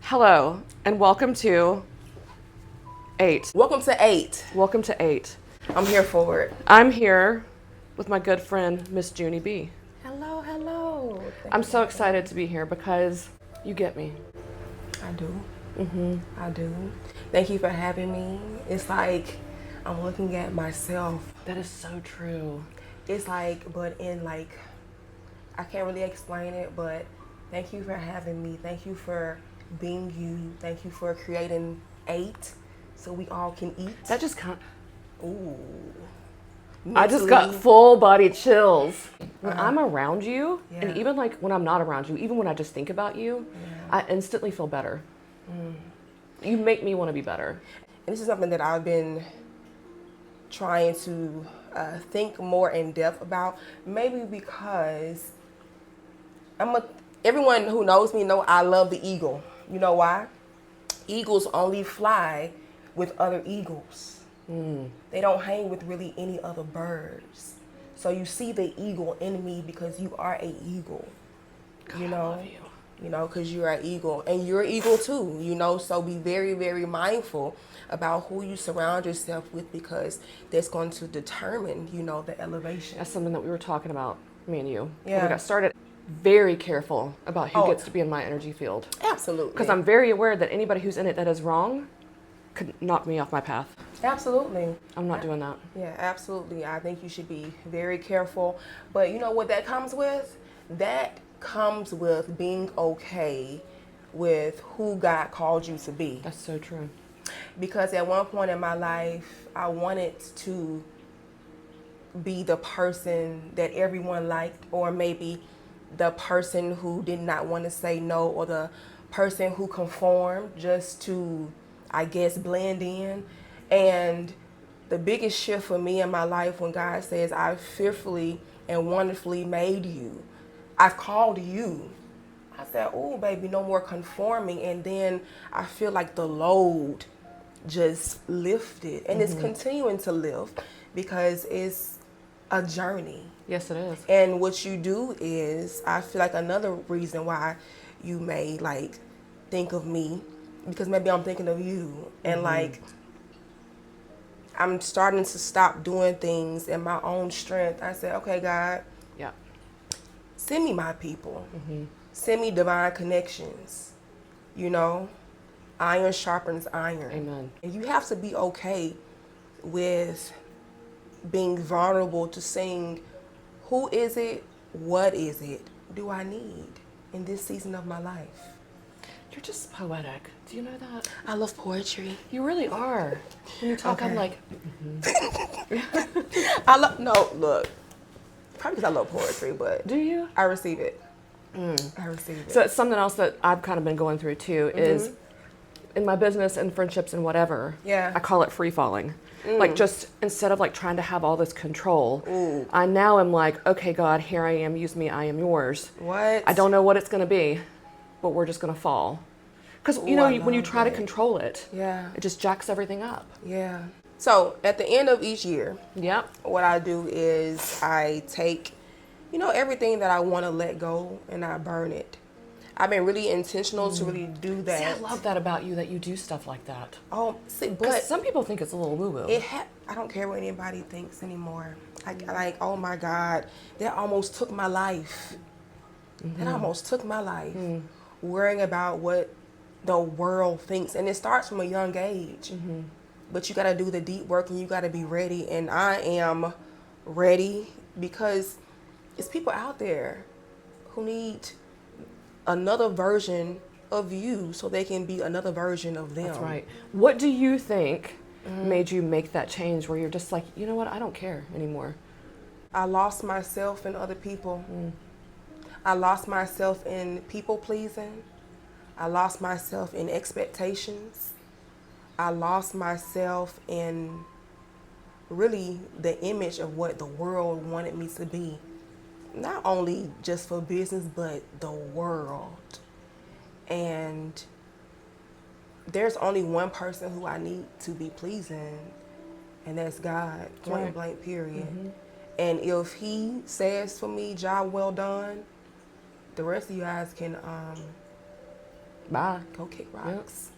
Hello, and welcome to 8. Welcome to 8. Welcome to 8. I'm here for it. I'm here with my good friend, Miss Junie B. Hello, hello. I'm so excited to be here because you get me. I do. I do. Thank you for having me. It's like I'm looking at myself. That is so true. It's like, but in like, I can't really explain it, but thank you for having me. Thank you for being you. Thank you for creating 8 so we all can eat. That just kind Ooh. I just got full body chills. When I'm Uh-huh. around you, Yeah. and even like when I'm not around you, even when I just think about you, I instantly feel better. You make me want to be better. And this is something that I've been trying to think more in depth about. Maybe because everyone who knows me know I love the eagle. You know why? Eagles only fly with other eagles. They don't hang with really any other birds. So you see the eagle in me because you are an eagle. God, You know, I love you. because you're an eagle and you're an eagle too, so be very, very mindful about who you surround yourself with because that's going to determine, the elevation. That's something that we were talking about, me and you, when Yeah. we got started. Very careful about who Oh. gets to be in my energy field. Absolutely. Because I'm very aware that anybody who's in it that is wrong could knock me off my path. Absolutely. I'm not doing that. Yeah, absolutely. I think you should be very careful. But you know what that comes with? That comes with being okay with who God called you to be. That's so true. Because at one point in my life, I wanted to be the person that everyone liked, or maybe the person who did not want to say no, or the person who conformed just to, I guess, blend in. And the biggest shift for me in my life when God says, I fearfully and wonderfully made you, I've called you. I said, oh, baby, no more conforming. And then I feel like the load just lifted. And it's continuing to lift because it's a journey. Yes, it is. And what you do is, I feel like another reason why you may like think of me, because maybe I'm thinking of you. And like, I'm starting to stop doing things in my own strength. I said, okay, God, Yeah. send me my people. Send me divine connections. Iron sharpens iron. Amen. And you have to be okay with being vulnerable to saying, who is it? What is it? Do I need in this season of my life? You're just poetic. Do you know that? I love poetry. You really are. When you talk, I'm Okay. like, Look, probably because I love poetry, but do you? I receive it. I receive it. So it's something else that I've kind of been going through too is in my business and friendships and whatever, Yeah. I call it free falling. Like just instead of like trying to have all this control, I now am like, okay, God, here I am, use me, I am yours. What? I don't know what it's going to be, but we're just going to fall. Because, Ooh, I when you love try to that. control it, Yeah. it just jacks everything up. Yeah. So at the end of each year, Yep. what I do is I take, everything that I want to let go and I burn it. I've been really intentional to really do that. See, I love that about you, that you do stuff like that. Oh, see, Because but some people think it's a little woo-woo. I don't care what anybody thinks anymore. Like, oh my God, that almost took my life. That almost took my life. Worrying about what the world thinks. And it starts from a young age. But you got to do the deep work and you got to be ready. And I am ready because it's people out there who need another version of you so they can be another version of them. That's right. What do you think made you make that change where you're just like, you know what, I don't care anymore? I lost myself in other people. I lost myself in people pleasing. I lost myself in expectations. I lost myself in really the image of what the world wanted me to be. Not only just for business, but the world. And there's only one person who I need to be pleasing, and that's God, point Right. blank, period. And if he says for me, job well done, the rest of you guys can Bye. Go kick rocks.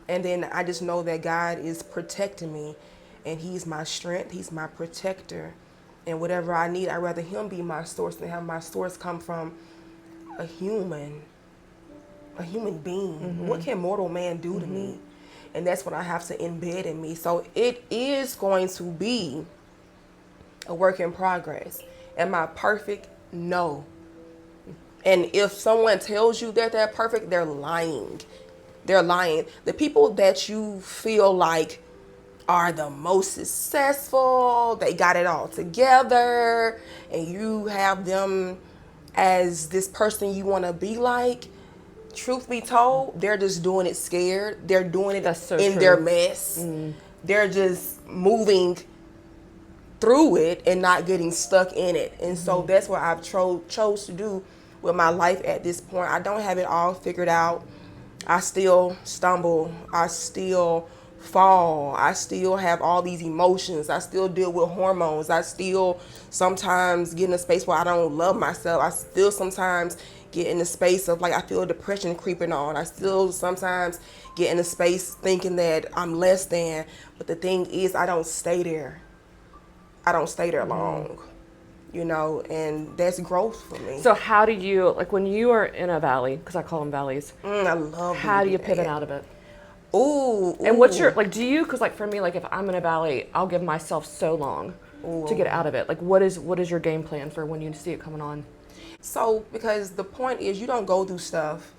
And then I just know that God is protecting me, and He's my strength. He's my protector. And whatever I need, I'd rather Him be my source than have my source come from a human being. What can mortal man do to me? And that's what I have to embed in me. So it is going to be a work in progress. Am I perfect? No. And if someone tells you that they're perfect, they're lying. They're lying. The people that you feel like are the most successful, they got it all together, and you have them as this person you want to be like, truth be told, they're just doing it scared. They're doing it in their mess. They're just moving through it and not getting stuck in it. And so that's what I've chose to do with my life at this point. I don't have it all figured out. I still stumble. I still fall. I still have all these emotions. I still deal with hormones. I still sometimes get in a space where I don't love myself. I still sometimes get in a space of like I feel depression creeping on. I still sometimes get in a space thinking that I'm less than. But the thing is, I don't stay there. I don't stay there long, you know, and that's growth for me. So how do you, like when you are in a valley, because I call them valleys, I love how do you pivot out of it? Ooh. And what's your, like, do you, because like for me, like if I'm in a valley, I'll give myself so long to get out of it. Like what is your game plan for when you see it coming on? So, because the point is you don't go through stuff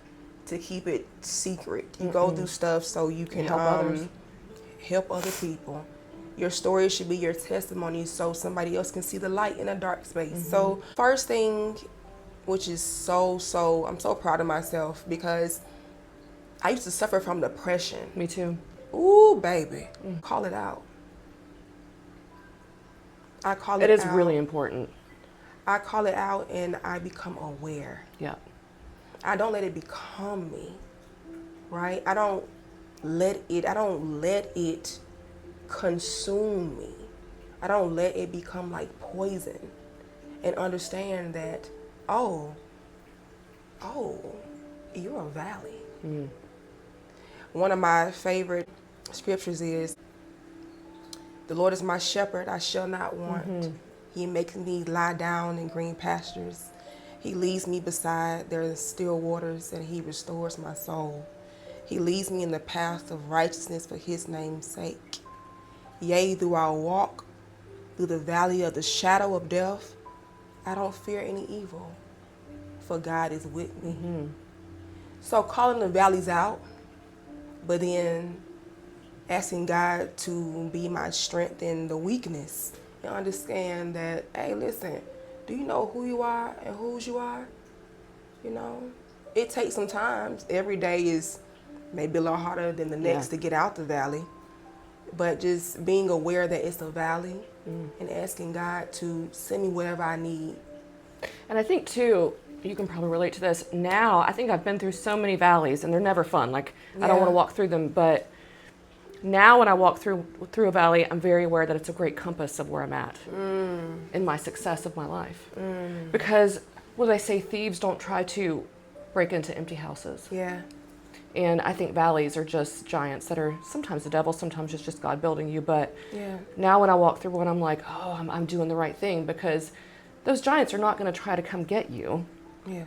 to keep it secret. You go through stuff so you can help other people. Your story should be your testimony so somebody else can see the light in a dark space. So first thing, which is I'm so proud of myself because I used to suffer from depression. Me too. Ooh, baby. Call it out. I call it out. It is really important. I call it out and I become aware. Yeah. I don't let it become me, right? I don't let it consume me. I don't let it become like poison, and understand that, oh, you're a valley. One of my favorite scriptures is, the Lord is my shepherd, I shall not want. He makes me lie down in green pastures. He leads me beside the still waters, and He restores my soul. He leads me in the path of righteousness for His name's sake. Yea, though I walk through the valley of the shadow of death, I don't fear any evil, for God is with me. So calling the valleys out, but then asking God to be my strength in the weakness, and understand that, hey, listen, do you know who you are and whose you are? You know, it takes some time. Every day is maybe a little harder than the next to get out the valley. But just being aware that it's a valley and asking God to send me whatever I need. And I think too, you can probably relate to this. Now, I think I've been through so many valleys and they're never fun. Like I don't want to walk through them, but now when I walk through a valley, I'm very aware that it's a great compass of where I'm at in my success of my life. Because what do they say? Thieves don't try to break into empty houses. Yeah. And I think valleys are just giants that are sometimes the devil, sometimes it's just God building you. But now when I walk through one, I'm like, oh, I'm doing the right thing, because those giants are not going to try to come get you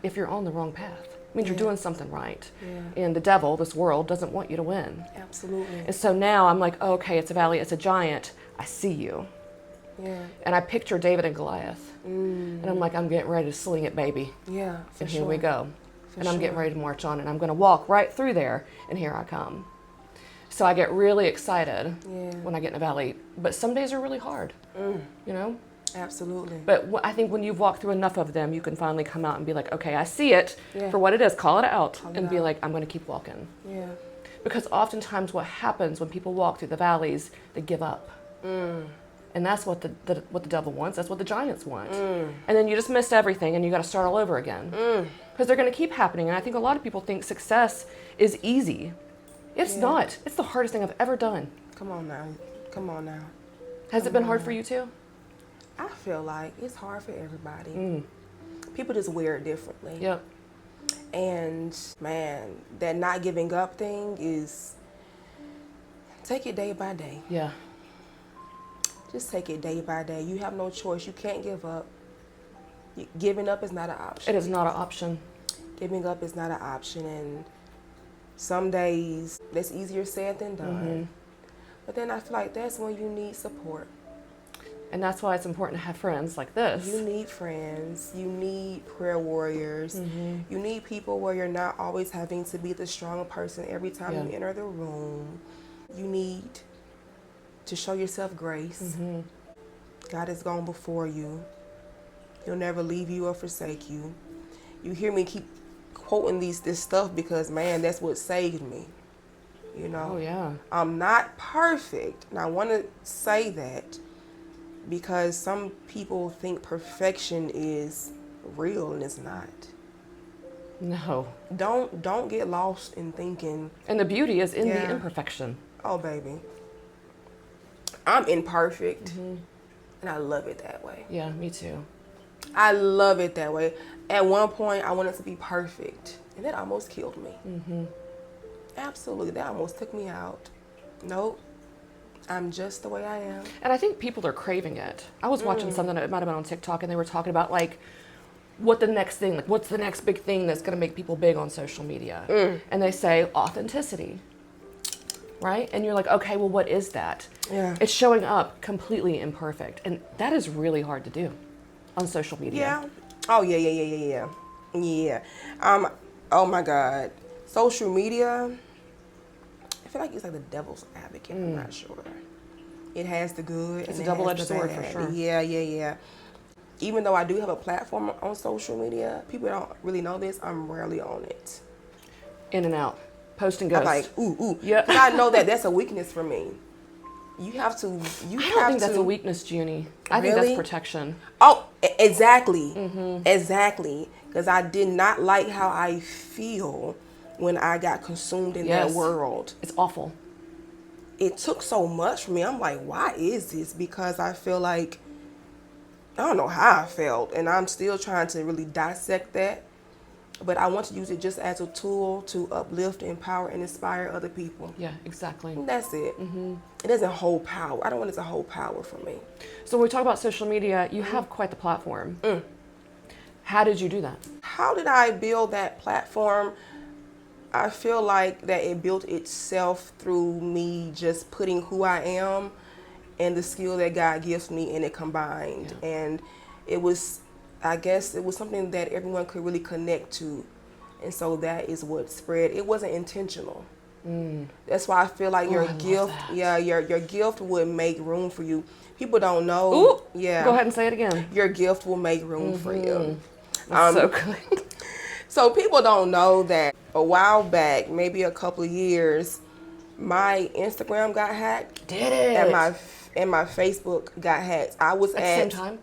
if you're on the wrong path. It means you're doing something right. And the devil, this world, doesn't want you to win. Absolutely. And so now I'm like, oh, okay, it's a valley, it's a giant. I see you. Yeah. And I picture David and Goliath. And I'm like, I'm getting ready to sling it, baby. Yeah, for and sure. here we go. For and I'm sure. getting ready to march on, and I'm going to walk right through there, and here I come. So I get really excited when I get in a valley. But some days are really hard, you know? Absolutely. But I think when you've walked through enough of them, you can finally come out and be like, okay, I see it for what it is. Call it out and be like, I'm going to keep walking. Yeah. Because oftentimes what happens when people walk through the valleys, they give up. And that's what the devil wants. That's what the giants want. And then you just missed everything and you got to start all over again. Because they're going to keep happening. And I think a lot of people think success is easy. It's not. It's the hardest thing I've ever done. Come on now. Come on now. Has it been hard for you too? I feel like it's hard for everybody. People just wear it differently. Yep. And man, that not giving up thing is, take it day by day. Yeah. Just take it day by day. You have no choice. You can't give up. Giving up is not an option. It is not an option. Giving up is not an option. And some days that's easier said than done. But then I feel like that's when you need support. And that's why it's important to have friends like this. You need friends. You need prayer warriors. You need people where you're not always having to be the strong person every time you enter the room. You need to show yourself grace. God has gone before you. He'll never leave you or forsake you. You hear me keep quoting this stuff because, man, that's what saved me. You know? Oh, yeah. I'm not perfect. And I want to say that because some people think perfection is real and it's not. No. Don't get lost in thinking. And the beauty is in the imperfection. Oh, baby. I'm imperfect. And I love it that way. Yeah, me too. I love it that way. At one point, I wanted to be perfect. And that almost killed me. Absolutely. That almost took me out. Nope. I'm just the way I am. And I think people are craving it. I was watching something that might have been on TikTok, and they were talking about, like, what the next thing, like, what's the next big thing that's going to make people big on social media? And they say authenticity, right? And you're like, okay, well, what is that? Yeah. It's showing up completely imperfect. And that is really hard to do on social media. Yeah. Oh, yeah. Oh, my God. Social media, I feel like it's like the devil's advocate. I'm not sure. It has the good. It's and a double-edged the sword bad. for sure. Yeah. Even though I do have a platform on social media, people don't really know this. I'm rarely on it. In and out. Post and ghost. I'm like, ooh. Yeah. I know that that's a weakness for me. You have to. I don't think that's a weakness, Junie. I think Really? that's protection. Oh, exactly. Exactly. Because I did not like how I feel when I got consumed in that world. It's awful. It took so much for me. I'm like, why is this? Because I feel like, I don't know how I felt. And I'm still trying to really dissect that. But I want to use it just as a tool to uplift, empower, and inspire other people. Yeah, exactly. And that's it. It doesn't hold power. I don't want it to hold power for me. So when we talk about social media, you have quite the platform. How did you do that? How did I build that platform? I feel like that it built itself through me just putting who I am and the skill that God gives me in it combined. Yeah. And it was, I guess, it was something that everyone could really connect to. And so that is what spread. It wasn't intentional. That's why I feel like your gift, your gift would make room for you. People don't know. Ooh, yeah. Go ahead and say it again. Your gift will make room for you. That's so good. So people don't know that a while back, maybe a couple of years, my Instagram got hacked. Did it? And my Facebook got hacked. I was at the same time?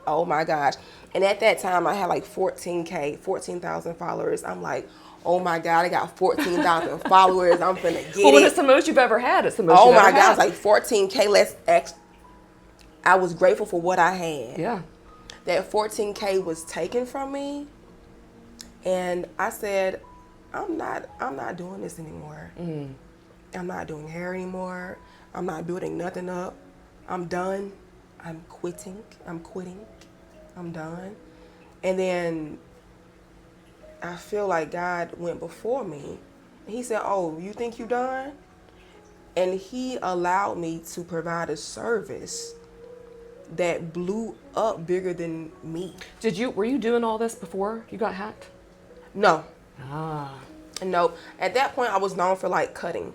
Oh my gosh. And at that time I had like 14,000 followers. I'm like, oh my God, I got 14,000 followers. I'm finna get Well, when it. it's the most you've ever had, it's the most Oh you've ever my God, had. it's like 14K. I was grateful for what I had. Yeah. That 14K was taken from me. And I said, I'm not doing this anymore. I'm not doing hair anymore. I'm not building nothing up. I'm done. I'm quitting. I'm done. And then I feel like God went before me. He said, oh, you think you done? And he allowed me to provide a service that blew up bigger than me. Were you doing all this before you got hacked? No. Ah. No. At that point, I was known for like cutting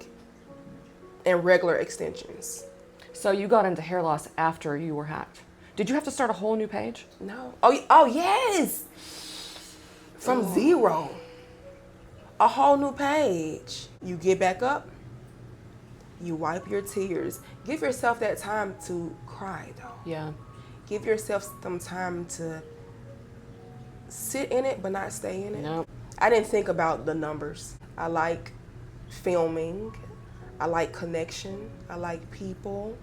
and regular extensions. So you got into hair loss after you were hacked. Did you have to start a whole new page? No. Oh yes. From zero. A whole new page. You get back up. You wipe your tears. Give yourself that time to cry, though. Yeah. Give yourself some time to sit in it, but not stay in it. No. I didn't think about the numbers. I like filming. I like connection. I like people.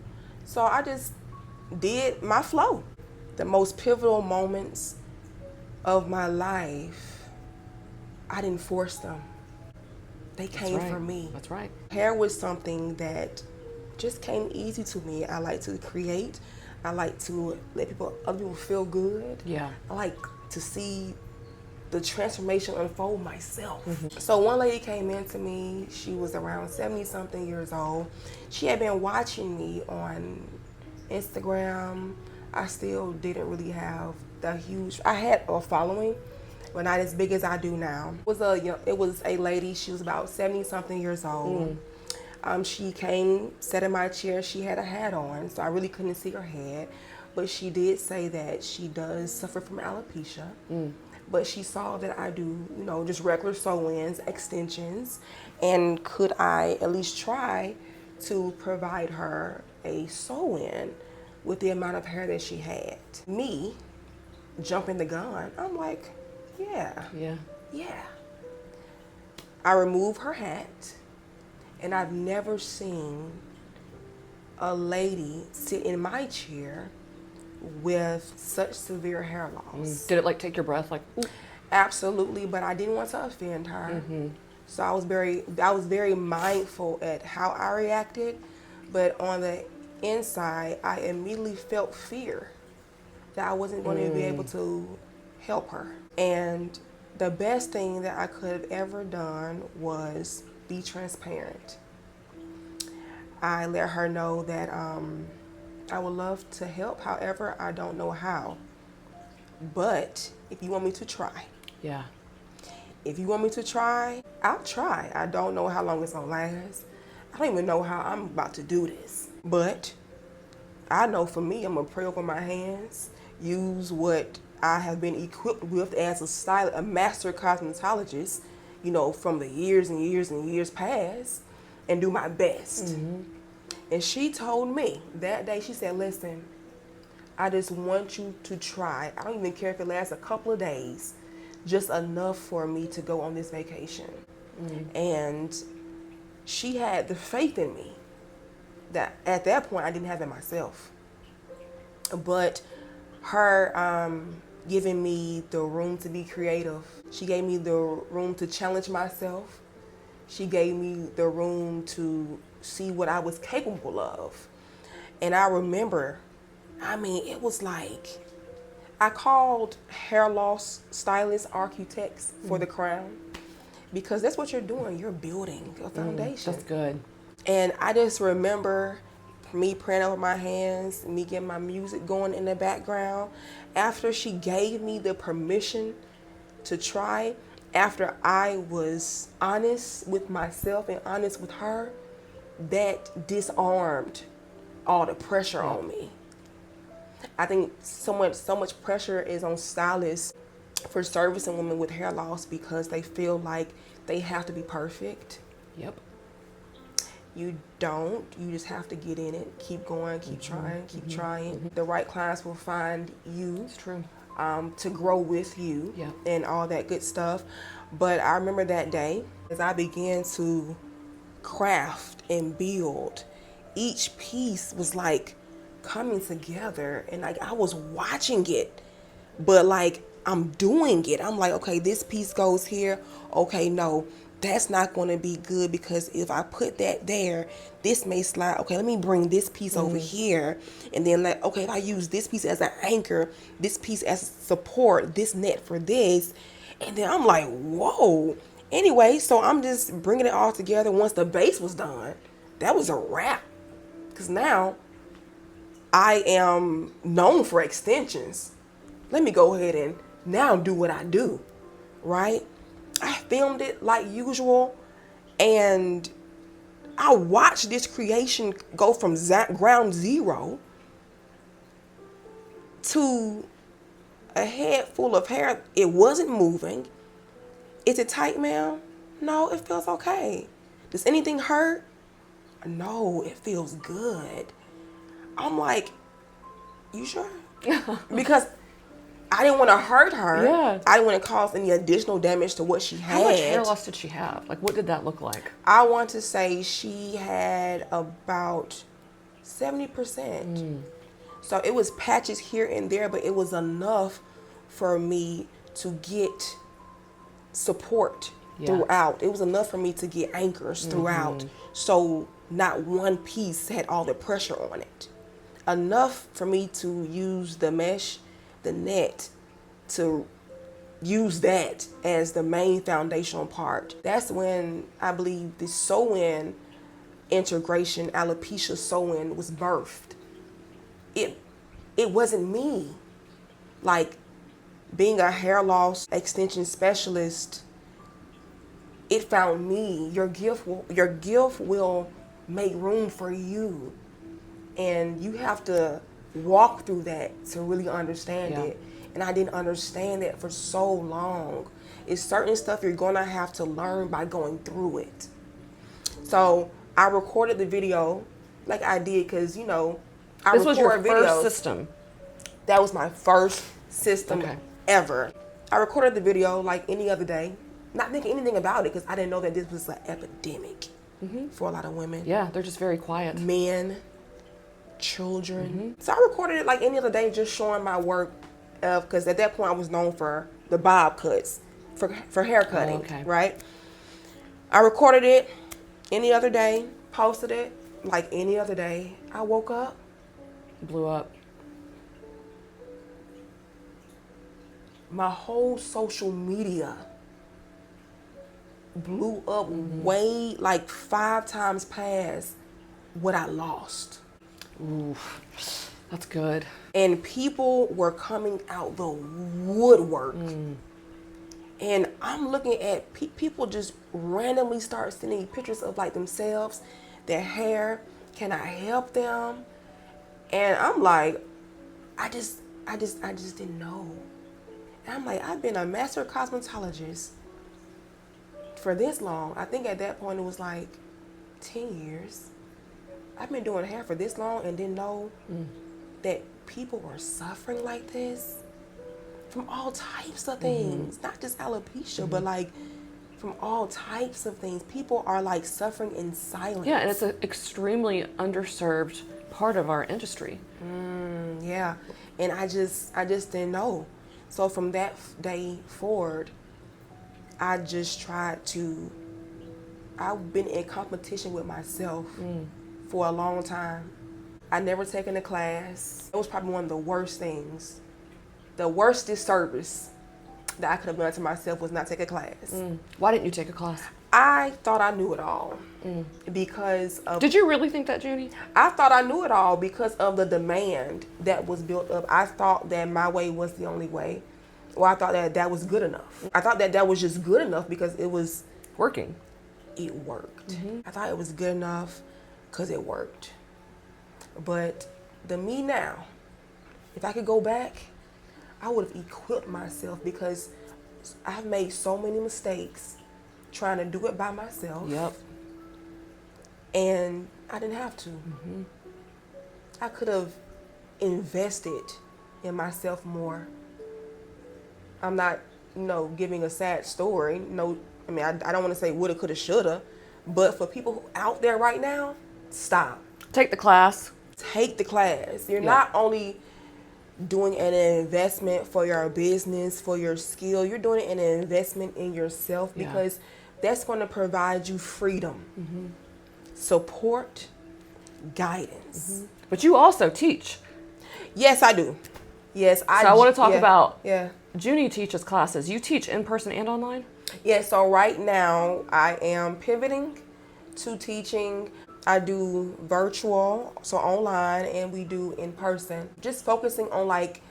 So I just did my flow. The most pivotal moments of my life, I didn't force them. They came from me. That's right. Hair was something that just came easy to me. I like to create. I like to let other people feel good. Yeah. I like to see the transformation unfold myself. So one lady came in to me. She was around 70-something years old. She had been watching me on Instagram. I still didn't really have I had a following, but not as big as I do now. It was a lady. She was about 70-something years old. She came, sat in my chair. She had a hat on, so I really couldn't see her head. But she did say that she does suffer from alopecia. But she saw that I do, just regular sew-ins, extensions, and could I at least try to provide her a sew-in with the amount of hair that she had. Me, jumping the gun, I'm like, yeah. I removed her hat, and I've never seen a lady sit in my chair with such severe hair loss. Did it take your breath? Ooh. Absolutely, but I didn't want to offend her. So I was very mindful at how I reacted, but on the inside, I immediately felt fear that I wasn't going to be able to help her. And the best thing that I could have ever done was be transparent. I let her know that I would love to help, however, I don't know how. But if you want me to try. Yeah. If you want me to try, I'll try. I don't know how long it's gonna last. I don't even know how I'm about to do this. But I know for me, I'm gonna pray over my hands, use what I have been equipped with as a stylist, a master cosmetologist, from the years and years and years past, and do my best. And she told me that day, she said, listen, I just want you to try. I don't even care if it lasts a couple of days, just enough for me to go on this vacation. And she had the faith in me that at that point I didn't have it myself. But her giving me the room to be creative, she gave me the room to challenge myself. She gave me the room to see what I was capable of. And I remember, it was like, I called hair loss stylists, architects for the crown, because that's what you're doing. You're building a foundation. That's good. And I just remember me praying over my hands, me getting my music going in the background. After she gave me the permission to try, after I was honest with myself and honest with her, that disarmed all the pressure on me. I think so much pressure is on stylists for servicing women with hair loss because they feel like they have to be perfect. Yep. You don't. You just have to get in it, keep going, keep trying, keep trying. The right clients will find you. It's true. To grow with you. Yeah. And all that good stuff. But I remember that day as I began to craft and build, each piece was like coming together, and like I was watching it, but like I'm doing it. I'm like, okay, this piece goes here. Okay, no, that's not going to be good because if I put that there, this may slide. Okay, let me bring this piece over here, and then like, okay, if I use this piece as an anchor, this piece as support, this net for this, and then I'm like, whoa. Anyway, so I'm just bringing it all together. Once the base was done, that was a wrap, because now I am known for extensions. Let me go ahead and now do what I do, right? I filmed it like usual, and I watched this creation go from ground zero to a head full of hair. It wasn't moving. Is it tight, ma'am? No, it feels okay. Does anything hurt? No, it feels good. I'm like, you sure? Because I didn't want to hurt her. Yeah. I didn't want to cause any additional damage to what she had. How much hair loss did she have? Like, what did that look like? I want to say she had about 70%. So it was patches here and there, but it was enough for me to get support throughout. It was enough for me to get anchors throughout. So not one piece had all the pressure on it. Enough for me to use the mesh, the net, to use that as the main foundational part. That's when I believe the sew-in integration, alopecia sew-in, was birthed. It wasn't me. Like, being a hair loss extension specialist, it found me. Your gift will make room for you. And you have to walk through that to really understand it. And I didn't understand that for so long. It's certain stuff you're gonna have to learn by going through it. So I recorded the video like I did, because, you know, This was your first system? That was my first system ever. I recorded the video like any other day, not thinking anything about it, because I didn't know that this was an epidemic for a lot of women. Yeah, they're just very quiet. Men, children. So I recorded it like any other day, just showing my work, because at that point I was known for the bob cuts, for hair cutting, right? I recorded it any other day, posted it like any other day. I woke up. Blew up. My whole social media blew up way like 5 times past what I lost. Ooh, that's good. And people were coming out the woodwork. And I'm looking at people just randomly start sending pictures of like themselves, their hair. Can I help them? And I'm like, I just didn't know. And I'm like, I've been a master cosmetologist for this long. I think at that point it was like 10 years. I've been doing hair for this long and didn't know that people were suffering like this from all types of things, not just alopecia, but like from all types of things. People are like suffering in silence. Yeah, and it's an extremely underserved part of our industry. Yeah, and I just didn't know. So from that day forward, I just tried to, I've been in competition with myself for a long time. I never taken a class. It was probably one of the worst things. The worst disservice that I could have done to myself was not take a class. Why didn't you take a class? I thought I knew it all because of... Did you really think that, Junie? I thought I knew it all because of the demand that was built up. I thought that my way was the only way. Or I thought that that was good enough. I thought that that was just good enough because it was... Working. It worked. I thought it was good enough because it worked. But the me now, if I could go back, I would have equipped myself, because I've made so many mistakes trying to do it by myself. Yep. And I didn't have to. I could have invested in myself more. I'm not, giving a sad story. No, I mean, I don't want to say woulda, coulda, shoulda, but for people out there right now, stop. Take the class. Take the class. You're not only doing an investment for your business, for your skill, you're doing an investment in yourself, because that's going to provide you freedom, support, guidance. But you also teach. Yes, I do. Yes, I want to talk about, Yeah. Junie teaches classes. You teach in person and online? Yeah, so right now I am pivoting to teaching. I do virtual, so online, and we do in person. Just focusing on like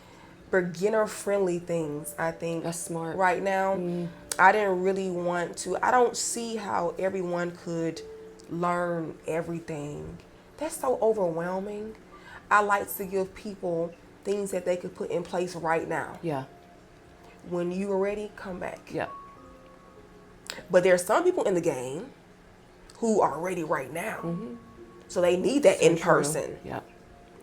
beginner friendly things, I think. That's smart. Right now, I didn't really want to. I don't see how everyone could learn everything. That's so overwhelming. I like to give people things that they could put in place right now. Yeah. When you are ready, come back. Yeah. But there are some people in the game who are ready right now. So they need that in person. Yeah.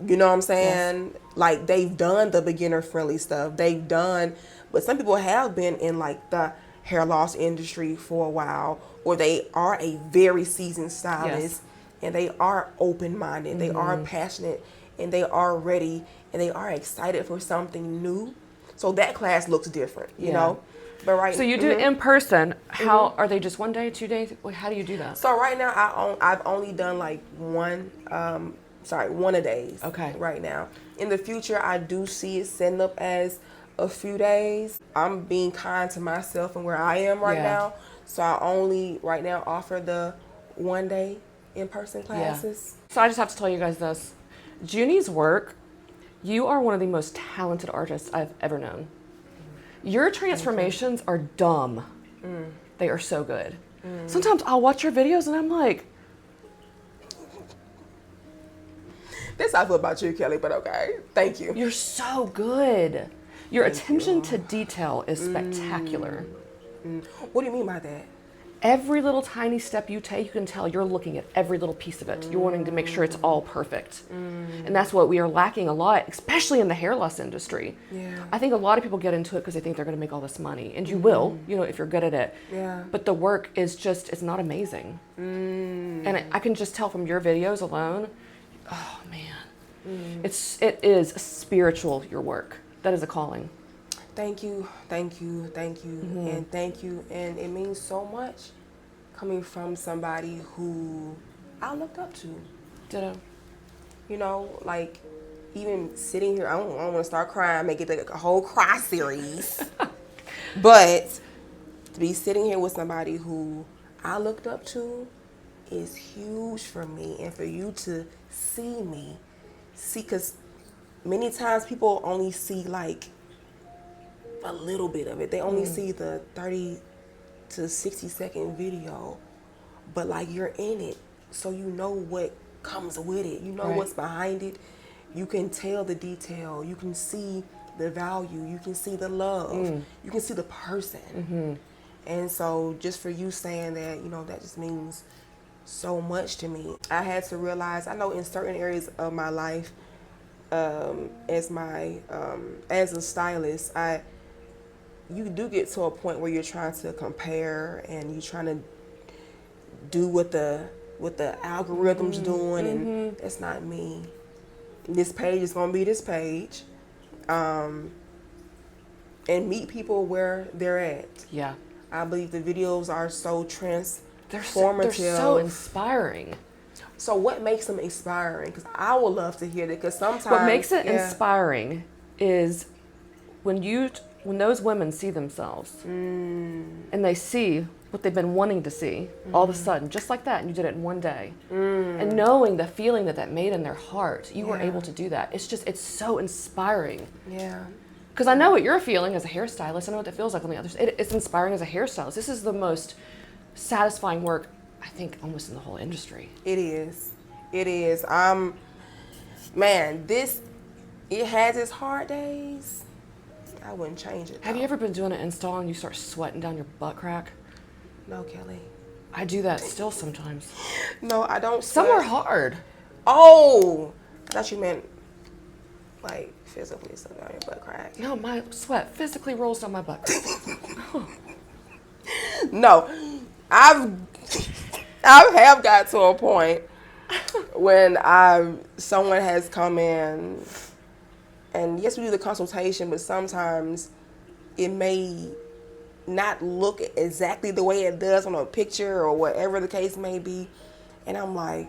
You know what I'm saying? Yes. Like, they've done the beginner friendly stuff. But some people have been in like the hair loss industry for a while, or they are a very seasoned stylist, and they are open-minded, they are passionate, and they are ready, and they are excited for something new. So that class looks different, you know? But right. So you do it in person. How are they? Just 1 day, 2 days? How do you do that? So right now, I've only done like one a days. Okay. Right now, in the future, I do see it setting up as a few days. I'm being kind to myself and where I am right now. So I only right now offer the 1 day in-person classes. So I just have to tell you guys this. Junie's work, you are one of the most talented artists I've ever known. Your transformations are dumb. They are so good. Sometimes I'll watch your videos and I'm like, this I feel about you, Kelly, but okay. Thank you. you're so good. Your attention to detail is spectacular. What do you mean by that? Every little tiny step you take, you can tell you're looking at every little piece of it. You're wanting to make sure it's all perfect. And that's what we are lacking a lot, especially in the hair loss industry. Yeah. I think a lot of people get into it because they think they're going to make all this money. And you will, if you're good at it. Yeah. But the work is just, it's not amazing. And I can just tell from your videos alone, oh man, it is spiritual, your work. That is a calling. Thank you, and thank you. And it means so much coming from somebody who I looked up to. Ditto. You know, like even sitting here, I don't want to start crying, make it like a whole cry series. But to be sitting here with somebody who I looked up to is huge for me. And for you to see me, because many times people only see like a little bit of it. They only see the 30 to 60-second video, but like you're in it, so you know what comes with it. You know what's behind it. You can tell the detail. You can see the value. You can see the love. You can see the person. And so just for you saying that, that just means so much to me. I had to realize, I know in certain areas of my life, as a stylist, you do get to a point where you're trying to compare and you're trying to do what the algorithm's doing, and that's not me. This page is gonna be this page, and meet people where they're at. Yeah. I believe the videos are so transformative. They're so inspiring. So what makes them inspiring? Because I would love to hear that. Because sometimes what makes it inspiring is when those women see themselves and they see what they've been wanting to see all of a sudden, just like that, and you did it in 1 day. And knowing the feeling that made in their heart, you were able to do that. It's so inspiring. Yeah. Because I know what you're feeling as a hairstylist. I know what that feels like on the other side. It's inspiring as a hairstylist. This is the most satisfying work, I think, almost in the whole industry. It is. It is. Man, it has its hard days. I wouldn't change it. Have you ever been doing an install and you start sweating down your butt crack? No, Kelly. I do that still sometimes. No, I don't. Some are hard. Oh, I thought you meant like physically something down your butt crack. No, my sweat physically rolls down my butt crack. No, I have got to a point when someone has come in, and yes, we do the consultation, but sometimes it may not look exactly the way it does on a picture or whatever the case may be, and I'm like,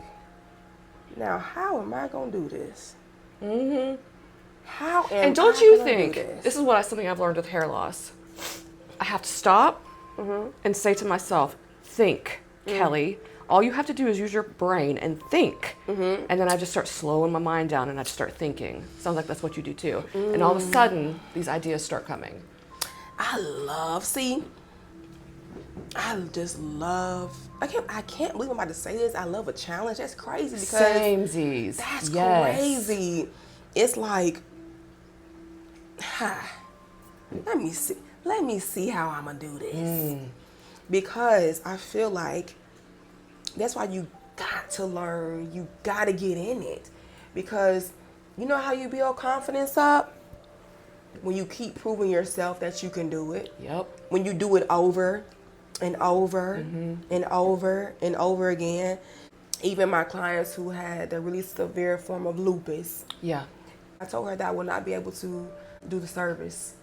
now how am I gonna do this? How am And don't I you gonna think do this? this is something I've learned with hair loss? I have to stop and say to myself, think, Kelly. All you have to do is use your brain and think. And then I just start slowing my mind down and I just start thinking. Sounds like that's what you do too. And all of a sudden, these ideas start coming. I can't believe I'm about to say this. I love a challenge. That's crazy because Samesies. that's Yes. crazy. It's like, let me see how I'm gonna do this. Because I feel like that's why you got to learn. You got to get in it. Because you know how you build confidence up? When you keep proving yourself that you can do it. Yep. When you do it over and over and over and over again. Even my clients who had a really severe form of lupus. Yeah. I told her that I would not be able to do the service.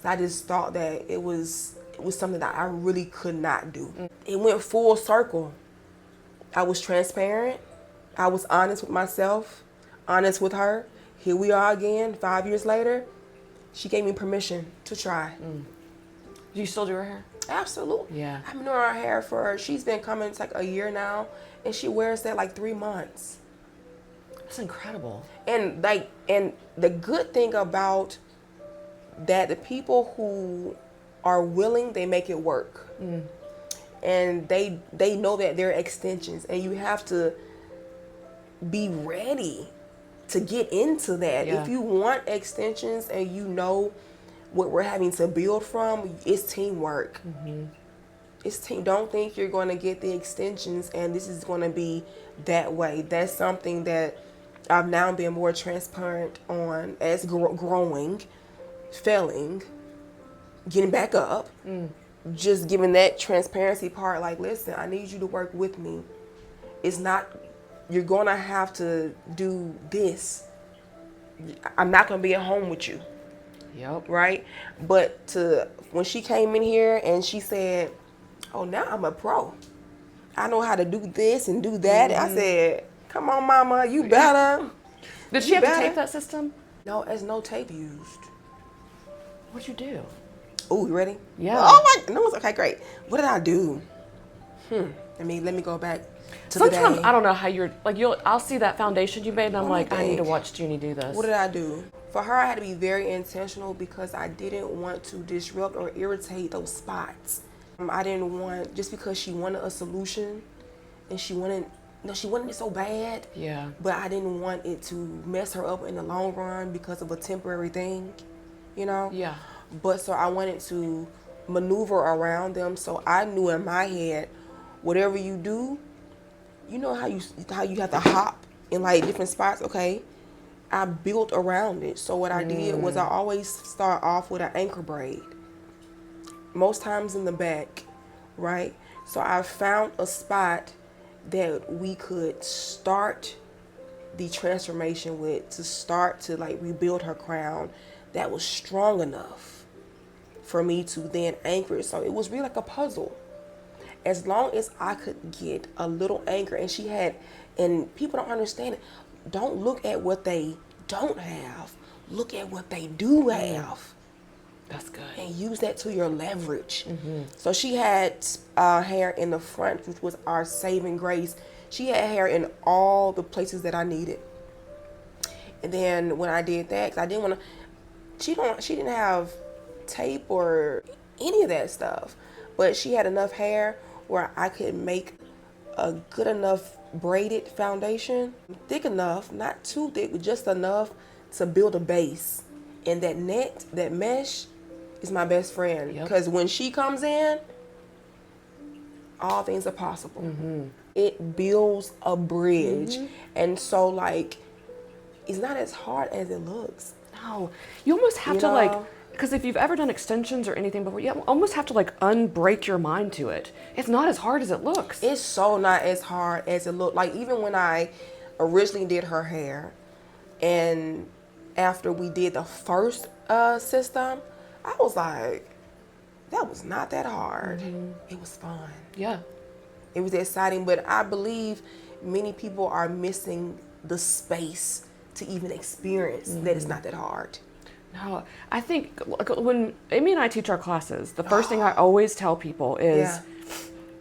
So I just thought that it was it was something that I really could not do. It went full circle. I was transparent. I was honest with myself, honest with her. Here we are again, 5 years later. She gave me permission to try. Do you still do her hair? Absolutely. Yeah. I've been doing her hair she's been coming, it's like a year now, and she wears that like 3 months. That's incredible. And the good thing about that, the people who are willing, they make it work. And they know that they're extensions, and you have to be ready to get into that. Yeah. If you want extensions and you know what we're having to build from, it's teamwork. It's team. Don't think you're going to get the extensions and this is going to be that way. That's something that I've now been more transparent on as growing, failing, getting back up. Just giving that transparency part, like, listen, I need you to work with me. It's not, you're going to have to do this. I'm not going to be at home with you. Yep. Right? But when she came in here and she said, oh, now I'm a pro. I know how to do this and do that. And I said, come on, mama, you better. Did she have to tape that system? No, there's no tape used. What'd you do? Oh, you ready? Yeah. Oh my, no, okay, great. What did I do? Let me go back to Sometimes the day. I don't know how you're like. I'll see that foundation you made, and I'm like, I need to watch Junie do this. What did I do? For her, I had to be very intentional because I didn't want to disrupt or irritate those spots. I didn't want, just because she wanted a solution, and she wanted it so bad. Yeah. But I didn't want it to mess her up in the long run because of a temporary thing, you know? Yeah. But so I wanted to maneuver around them, so I knew in my head, whatever you do, you know how you have to hop in like different spots. Okay, I built around it. So what I did was I always start off with an anchor braid, most times in the back, right? So I found a spot that we could start the transformation with, to start to like rebuild her crown, that was strong enough for me to then anchor it. So it was really like a puzzle. As long as I could get a little anchor, and people don't understand it. Don't look at what they don't have. Look at what they do have. That's good. And use that to your leverage. So she had hair in the front, which was our saving grace. She had hair in all the places that I needed. And then when I did that, 'cause I didn't want to, she didn't have tape or any of that stuff, but she had enough hair where I could make a good enough braided foundation, thick enough, not too thick, but just enough to build a base. And that net, that mesh, is my best friend, because when she comes in, all things are possible. It builds a bridge. And so like, it's not as hard as it looks. No, you almost have to like, because if you've ever done extensions or anything before, you almost have to like unbreak your mind to it. It's not as hard as it looks. It's so not as hard as it looked. Like even when I originally did her hair, and after we did the first system, I was like, that was not that hard. It was fun. Yeah. It was exciting, but I believe many people are missing the space to even experience that it's not that hard. No, I think when Amy and I teach our classes, the first thing I always tell people is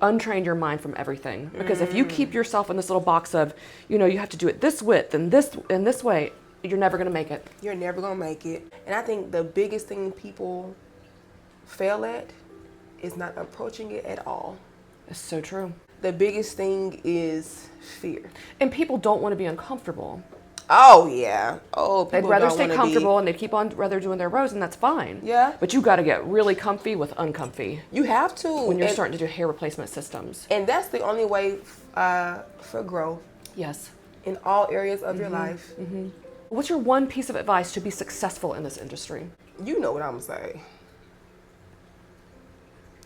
untrain your mind from everything. Because if you keep yourself in this little box of, you have to do it this width and this way, you're never going to make it. You're never going to make it. And I think the biggest thing people fail at is not approaching it at all. It's so true. The biggest thing is fear. And people don't want to be uncomfortable. Oh, yeah. Oh, they'd rather stay comfortable and they keep on rather doing their rows, and that's fine. Yeah. But you got to get really comfy with uncomfy. You have to. When you're starting to do hair replacement systems. And that's the only way for growth. Yes. In all areas of your life. What's your one piece of advice to be successful in this industry? You know what I'm going to say.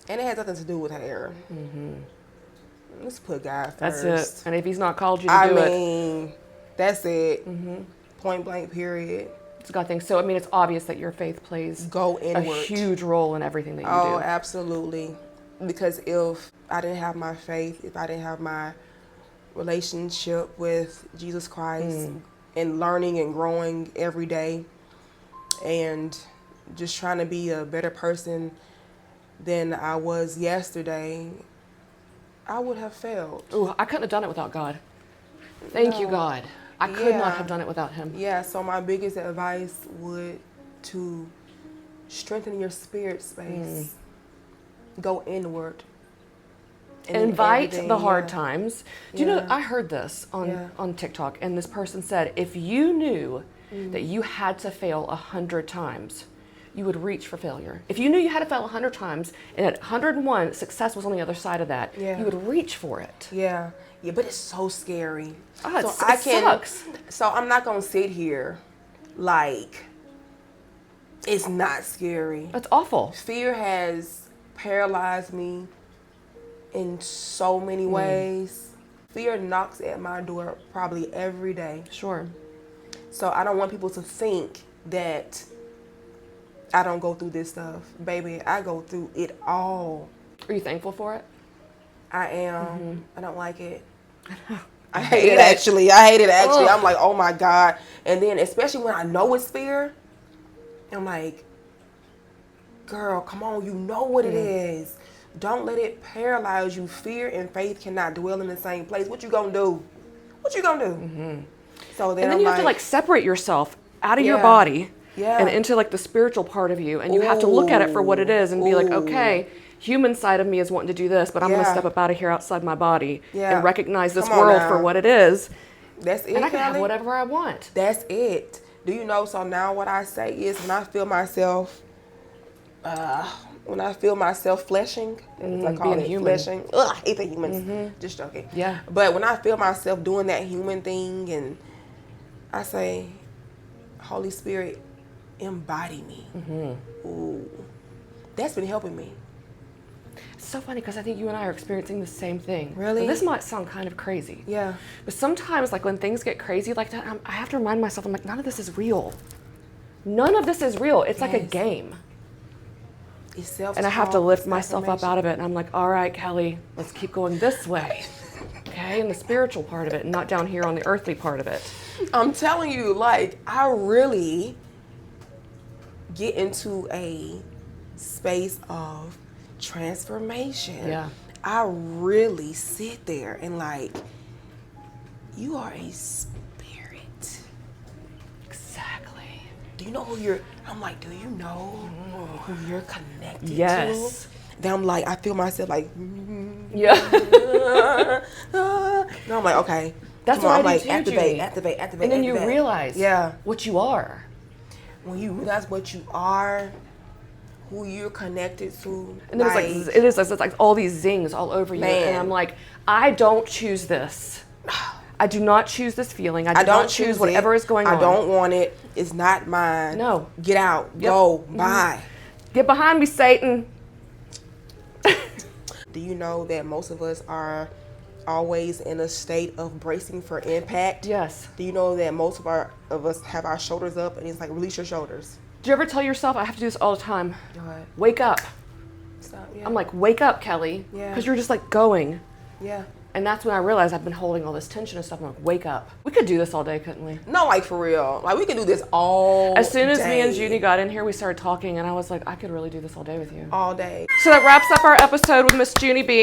And it has nothing to do with hair. Let's put God first. That's it. And if he's not called you to do it. That's it. Point blank, period. It's a God thing. So, I mean, it's obvious that your faith plays Go inward. a huge role in everything that you Oh, do. absolutely. Because if I didn't have my faith, if I didn't have my relationship with Jesus Christ and learning and growing every day and just trying to be a better person than I was yesterday, I would have failed. Ooh, I couldn't have done it without God. Thank you, No. God. I could not Yeah. have done it without him. Yeah, so my biggest advice would to strengthen your spirit space. Go inward. And then Invite everything, the hard yeah. times. Do you know, Yeah. I heard this Yeah. on TikTok, and this person said, if you knew that you had to fail 100 times, you would reach for failure. If you knew you had to fail 100 times, and at 101, success was on the other side of that, Yeah. you would reach for it. Yeah, yeah, but it's so scary. Oh, it sucks. So I'm not gonna sit here like it's not scary. That's awful. Fear has paralyzed me in so many ways. Fear knocks at my door probably every day. Sure. So I don't want people to think that I don't go through this stuff. Baby, I go through it all. Are you thankful for it? I am. I don't like it. I hate it actually. Ugh. I'm like, oh my God. And then especially when I know it's fear, I'm like, girl, come on, you know what it is. Don't let it paralyze you. Fear and faith cannot dwell in the same place. What you gonna do? What you gonna do? So then And then I'm you have to like separate yourself out of your Yeah. body Yeah. and into like the spiritual part of you. And you have to look at it for what it is and be like, okay, human side of me is wanting to do this, but I'm going to Yeah. step up out of here outside my body Yeah. and recognize this Come on world now. for what it is. That's it, And I can have Kelly. whatever I want. That's it. Do you know? So now what I say is when I feel myself, fleshing, as I call being it, human. fleshing. Ugh, I hate the humans. Just joking. Yeah. But when I feel myself doing that human thing, and I say, Holy Spirit, embody me. Ooh, that's been helping me. It's so funny because I think you and I are experiencing the same thing. Really? Now, this might sound kind of crazy. Yeah. But sometimes, like when things get crazy like that, I have to remind myself, I'm like, none of this is real. None of this is real. It's like a Yes. game. It's self-talk. And I have to lift it's myself up affirmation. out of it. And I'm like, all right, Kelly, let's keep going this way. Okay, and the spiritual part of it, and not down here on the earthly part of it. I'm telling you, like, I really get into a space of transformation. Yeah. I really sit there and like, you are a spirit. Exactly. Do you know who you're, I'm like, do you know who you're connected Yes. to? Then I'm like, I feel myself like, Yeah. no, I'm like, okay. That's Come what on, I I'm do like, too, activate, Junie. activate. And then you activate. realize Yeah. what you are. When you realize what you are, who you're connected to, And then it's like all these zings all over you. Man. And I'm like, I don't choose this. I do not choose this feeling. I do I don't not choose choose whatever it. is going on. I don't want it. It's not mine. No. Get out. Yep. Go. Bye. Get behind me, Satan. Do you know that most of us are always in a state of bracing for impact? Yes. Do you know that most of us have our shoulders up and it's like, release your shoulders? Do you ever tell yourself, I have to do this all the time, Go ahead. wake up? Stop. Yeah. I'm like, wake up, Kelly. Yeah. Because you're just like going. yeah. And that's when I realized I've been holding all this tension and stuff. I'm like, wake up. We could do this all day, couldn't we? No, like for real. Like we can do this all As soon as day. me and Junie got in here, we started talking, and I was like, I could really do this all day with you. All day. So that wraps up our episode with Miss Junie B.